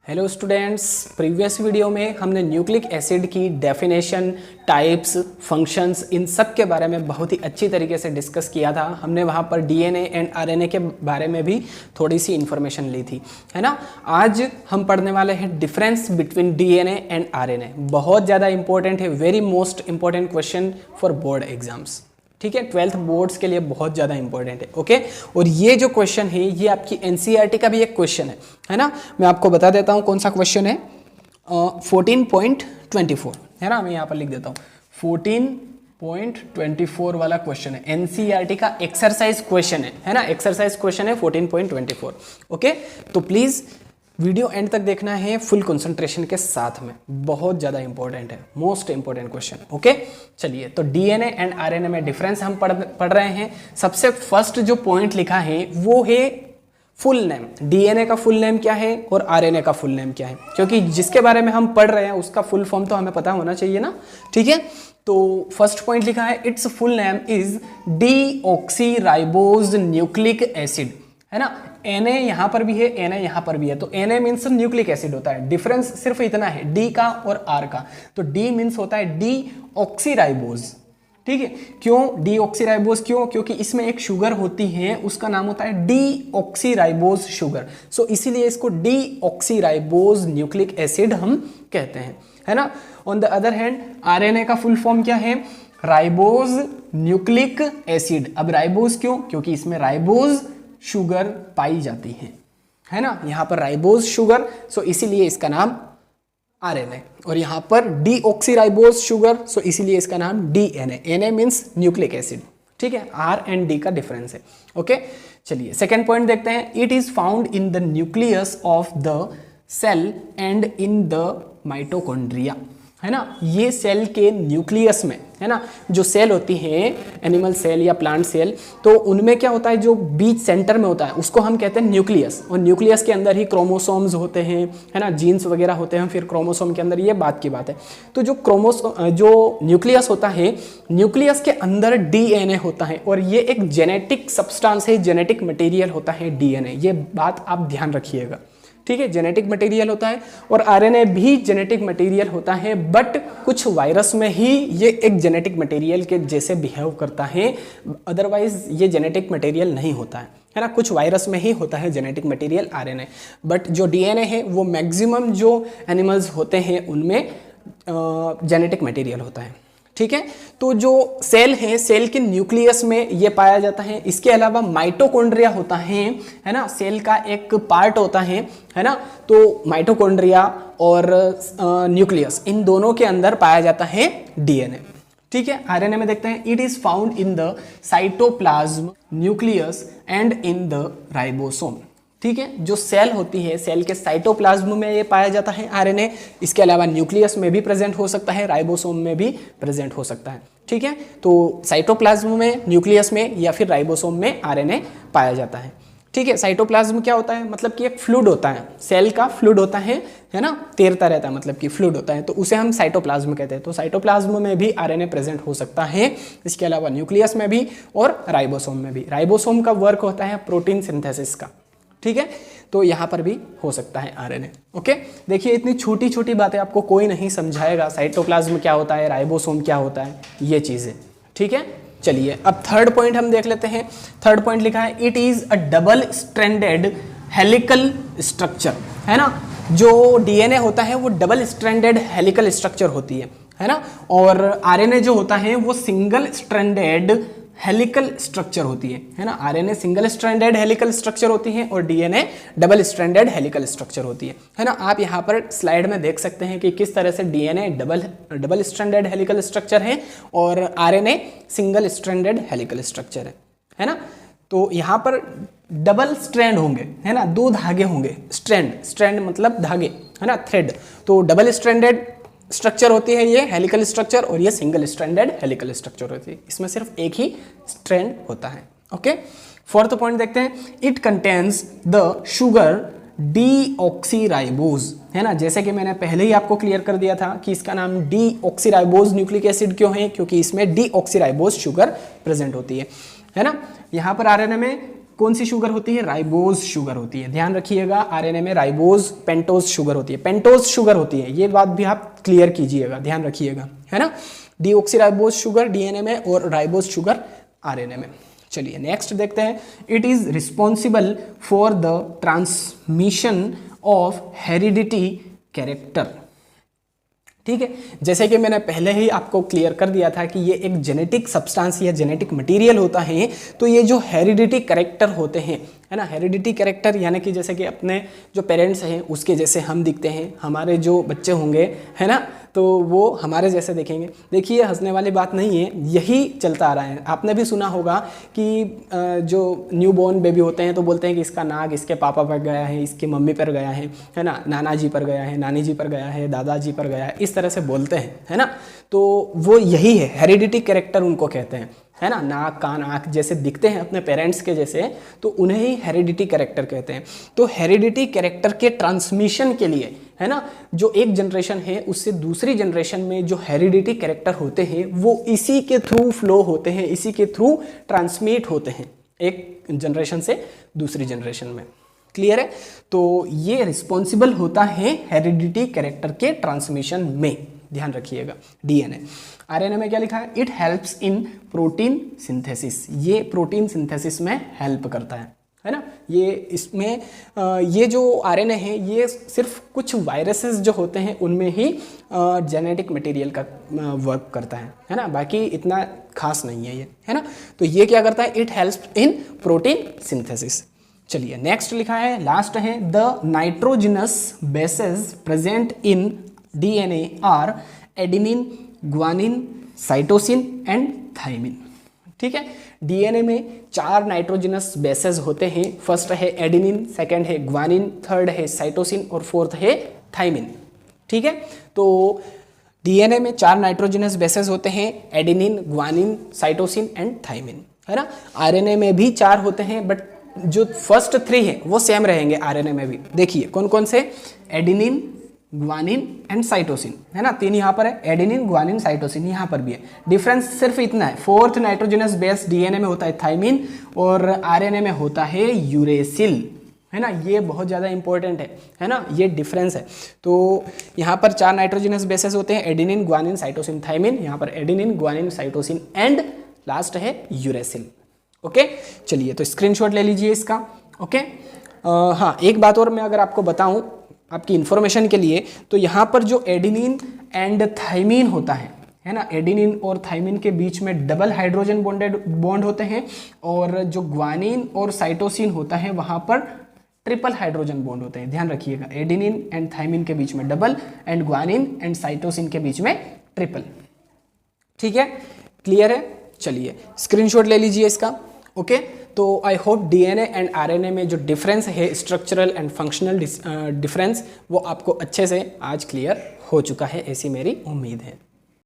Hello students, previous video में हमने nucleic acid की डेफिनेशन, टाइप्स, फंक्शंस, इन सब के बारे में बहुत ही अच्छी तरीके से डिस्कस किया था। हमने वहाँ पर डीएनए एंड आरएनए के बारे में भी थोड़ी सी इन्फॉर्मेशन ली थी, है ना। आज हम पढ़ने वाले हैं difference between DNA and RNA. बहुत ज़्यादा इंपॉर्टेंट है, very most important question for board exams. ठीक है, 12th बोर्ड्स के लिए बहुत ज़्यादा इंपॉर्टेंट है। ओके, और ये जो क्वेश्चन है ये आपकी एनसीईआरटी का भी एक क्वेश्चन है ना। मैं आपको बता देता हूँ कौन सा क्वेश्चन है। 14.24 है ना, मैं यहाँ पर लिख देता हूँ 14.24 वाला क्वेश्चन है, एनसीईआरटी का एक्सरसाइज क्वेश्चन है ना। एक्सरसाइज क्वेश्चन है 14.24। ओके, तो प्लीज़ वीडियो एंड तक देखना है फुल कंसंट्रेशन के साथ में, बहुत ज़्यादा इंपॉर्टेंट है, मोस्ट इंपॉर्टेंट क्वेश्चन। ओके, चलिए, तो डीएनए एंड आरएनए में डिफरेंस हम पढ़ रहे हैं। सबसे फर्स्ट जो पॉइंट लिखा है वो है फुल नेम। डीएनए का फुल नेम क्या है और आरएनए का फुल नेम क्या है, क्योंकि जिसके बारे में हम पढ़ रहे हैं उसका फुल फॉर्म तो हमें पता होना चाहिए ना। ठीक है, तो फर्स्ट पॉइंट लिखा है it's full name is deoxyribose nucleic acid, है ना। Na यहाँ पर भी है, Na यहाँ पर भी है, तो Na मीन्स न्यूक्लिक एसिड होता है। डिफरेंस सिर्फ इतना है डी का और आर का। तो डी मीन्स होता है डीऑक्सीराइबोज। ठीक है, क्यों डीऑक्सीराइबोज, क्यों? क्योंकि इसमें एक शुगर होती है, उसका नाम होता है डीऑक्सीराइबोज शुगर। सो इसीलिए इसको डीऑक्सीराइबोज न्यूक्लिक एसिड हम कहते हैं, है ना। On the other hand RNA का फुल फॉर्म क्या है? Ribose nucleic acid. अब राइबोज क्यों? क्योंकि इसमें राइबोज शुगर पाई जाती है ना, यहां पर राइबोज शुगर, सो इसीलिए इसका नाम आरएनए। और यहां पर डीऑक्सीराइबोज शुगर, सो इसीलिए इसका नाम DNA. NA means nucleic acid. ठीक है, आर एंड डी का डिफरेंस है। ओके, चलिए सेकेंड पॉइंट देखते हैं। It is found in the nucleus of the cell and in the mitochondria, है ना। ये सेल के न्यूक्लियस में, है ना, जो सेल होती है एनिमल सेल या प्लांट सेल, तो उनमें क्या होता है, जो बीच सेंटर में होता है उसको हम कहते हैं न्यूक्लियस। और न्यूक्लियस के अंदर ही क्रोमोसोम्स होते हैं, है ना, जीन्स वगैरह होते हैं, फिर क्रोमोसोम के अंदर, ये बात की बात है। तो जो न्यूक्लियस होता है, न्यूक्लियस के अंदर डीएनए होता है, और ये एक जेनेटिक सब्सटेंस है, जेनेटिक मटेरियल होता है डीएनए। ये बात आप ध्यान रखिएगा। ठीक है, जेनेटिक मटेरियल होता है, और आरएनए भी जेनेटिक मटेरियल होता है, बट कुछ वायरस में ही ये एक जेनेटिक मटेरियल के जैसे बिहेव करता है, अदरवाइज ये जेनेटिक मटेरियल नहीं होता है ना। कुछ वायरस में ही होता है जेनेटिक मटेरियल आरएनए, बट जो डीएनए है वो मैक्सिमम जो एनिमल्स होते हैं उनमें जेनेटिक मटेरियल होता है। ठीक है, तो जो सेल है, सेल के न्यूक्लियस में ये पाया जाता है। इसके अलावा माइटोकॉन्ड्रिया होता है ना, सेल का एक पार्ट होता है ना। तो माइटोकॉन्ड्रिया और न्यूक्लियस, इन दोनों के अंदर पाया जाता है डीएनए। ठीक है, आरएनए में देखते हैं। It is found in the cytoplasm, nucleus and in the ribosome. ठीक है, जो सेल होती है, सेल के साइटोप्लाज्म में ये पाया जाता है आरएनए। इसके अलावा न्यूक्लियस में भी प्रेजेंट हो सकता है, राइबोसोम में भी प्रेजेंट हो सकता है। ठीक है, तो साइटोप्लाज्म में, न्यूक्लियस में या फिर राइबोसोम में आरएनए पाया जाता है। ठीक है, साइटोप्लाज्म क्या होता है? मतलब कि एक फ्लूइड होता है, सेल का फ्लूइड होता है ना, तैरता रहता है, मतलब कि फ्लूइड होता है, तो उसे हम साइटोप्लाज्म कहते हैं। तो साइटोप्लाज्म में भी आरएनए प्रेजेंट हो सकता है, इसके अलावा न्यूक्लियस में भी और राइबोसोम में भी। राइबोसोम का वर्क होता है प्रोटीन सिंथेसिस का। ठीक है, तो यहाँ पर भी हो सकता है आरएनए। ओके, देखिए इतनी छोटी छोटी बातें आपको कोई नहीं समझाएगा, साइटोप्लाज्म क्या होता है, राइबोसोम क्या होता है, ये चीज़ें। ठीक है, चलिए अब थर्ड पॉइंट हम देख लेते हैं। थर्ड पॉइंट लिखा है it is a double stranded helical structure, है ना। जो डीएनए होता है वो डबल स्ट्रैंडेड हेलिकल स्ट्रक्चर होती है ना। और आरएनए जो होता है वो सिंगल स्ट्रैंडेड हेलिकल स्ट्रक्चर होती है ना। RNA single stranded helical structure होती है और DNA double stranded helical structure होती है ना। आप यहाँ पर स्लाइड में देख सकते हैं कि किस तरह से DNA double stranded helical structure है और RNA single stranded helical structure है ना। तो यहाँ पर डबल स्ट्रैंड होंगे, है ना, दो धागे होंगे। स्ट्रैंड मतलब धागे, है ना, थ्रेड। तो डबल स्ट्रैंडेड स्ट्रक्चर होती है ये हेलिकल स्ट्रक्चर, और ये सिंगल स्ट्रैंडेड हेलिकल स्ट्रक्चर होती है। इसमें सिर्फ एक ही स्ट्रैंड होता है। ओके, फोर्थ पॉइंट देखते हैं। It contains the sugar deoxyribose, है ना। जैसे कि मैंने पहले ही आपको क्लियर कर दिया था कि इसका नाम डीऑक्सीराइबोज न्यूक्लिक एसिड क्यों है, क्योंकि इसमें डीऑक्सीराइबोज शुगर प्रेजेंट होती है ना। यहाँ पर आरएनए में कौन सी शुगर होती है? राइबोज शुगर होती है। ध्यान रखिएगा, आरएनए में राइबोज पेंटोज शुगर होती है, पेंटोज शुगर होती है, ये बात भी आप क्लियर कीजिएगा, ध्यान रखिएगा, है ना। डीऑक्सीराइबोज शुगर डीएनए में और राइबोज शुगर आरएनए में। चलिए नेक्स्ट देखते हैं। It is responsible for the transmission of heredity character. ठीक है, जैसे कि मैंने पहले ही आपको क्लियर कर दिया था कि ये एक जेनेटिक सब्सटेंस या जेनेटिक मटेरियल होता है। तो ये जो हेरिडिटी कैरेक्टर होते हैं, है ना, हेरिडिटी कैरेक्टर यानी कि जैसे कि अपने जो पेरेंट्स हैं उसके जैसे हम दिखते हैं, हमारे जो बच्चे होंगे, है ना, तो वो हमारे जैसे देखेंगे। देखिए हंसने वाली बात नहीं है, यही चलता आ रहा है। आपने भी सुना होगा कि जो न्यू बॉर्न बेबी होते हैं तो बोलते हैं कि इसका नाक इसके पापा पर गया है, इसकी मम्मी पर गया है ना, नाना जी पर गया है, नानी जी पर गया है, दादाजी पर गया है, इस तरह से बोलते हैं, है ना। तो वो यही है, हेरिडिटी कैरेक्टर उनको कहते हैं, है ना। नाक कान आँख जैसे दिखते हैं अपने पेरेंट्स के जैसे, तो उन्हें ही हेरिडिटी कैरेक्टर कहते हैं। तो हेरिडिटी कैरेक्टर के ट्रांसमिशन के लिए, है ना, जो एक जनरेशन है उससे दूसरी जनरेशन में जो हेरिडिटी कैरेक्टर होते हैं वो इसी के थ्रू फ्लो होते हैं, इसी के थ्रू ट्रांसमिट होते हैं एक जनरेशन से दूसरी जनरेशन में। क्लियर है? तो ये रिस्पॉन्सिबल होता है हेरिडिटी कैरेक्टर के ट्रांसमिशन में, ध्यान रखिएगा। डीएनए, आरएनए में क्या लिखा है? It helps in protein synthesis, ये प्रोटीन सिंथेसिस में हेल्प करता है ना। ये इसमें ये जो आरएनए है ये सिर्फ कुछ वायरसेस जो होते हैं उनमें ही जेनेटिक मटेरियल का वर्क करता है ना, बाकी इतना खास नहीं है ये, है ना। तो ये क्या करता है? It helps in protein synthesis. चलिए नेक्स्ट लिखा है, लास्ट है, the nitrogenous bases present in DNA are adenine, guanine, cytosine and thymine. ठीक है, डीएनए में 4 नाइट्रोजनस बेसेस होते हैं। फर्स्ट है एडेनिन, सेकंड है ग्वानिन, थर्ड है साइटोसिन और फोर्थ है थाइमिन। ठीक है, तो डीएनए में 4 नाइट्रोजनस बेसेस होते हैं, adenine, guanine, cytosine and thymine, है ना। आरएनए में भी 4 होते हैं, बट जो फर्स्ट 3 है वो सेम रहेंगे आरएनए में भी। देखिए कौन कौन से? एडेनिन, ग्वानिन एंड साइटोसिन, है ना, 3 यहाँ पर है, एडेनिन, ग्वानिन, साइटोसिन यहाँ पर भी है। डिफरेंस सिर्फ इतना है, 4th नाइट्रोजनस बेस डीएनए में होता है थाइमिन और आरएनए में होता है यूरेसिल, है ना। ये बहुत ज़्यादा इंपॉर्टेंट है ना, ये डिफरेंस है। तो यहाँ पर 4 नाइट्रोजनस बेसेस होते हैं, एडेनिन, ग्वानिन, साइटोसिन, थाइमिन। यहाँ पर adenine, guanine, cytosine and last है यूरेसिल। ओके, चलिए तो स्क्रीनशॉट ले लीजिए इसका। ओके, हाँ एक बात और मैं अगर आपको बताऊं आपकी इन्फॉर्मेशन के लिए, तो यहाँ पर जो एडेनिन एंड थाइमिन होता है ना, एडेनिन और थाइमिन के बीच में डबल हाइड्रोजन बॉन्ड होते हैं, और जो ग्वानिन और साइटोसिन होता है वहाँ पर ट्रिपल हाइड्रोजन बॉन्ड होते हैं। ध्यान रखिएगा, एडेनिन एंड थाइमिन के बीच में double and guanine and cytosine के बीच में ट्रिपल। ठीक है, क्लियर है? चलिए स्क्रीनशॉट ले लीजिए इसका। ओके, तो I hope DNA and RNA में जो डिफरेंस है, स्ट्रक्चरल एंड फंक्शनल डिफरेंस, वो आपको अच्छे से आज क्लियर हो चुका है, ऐसी मेरी उम्मीद है।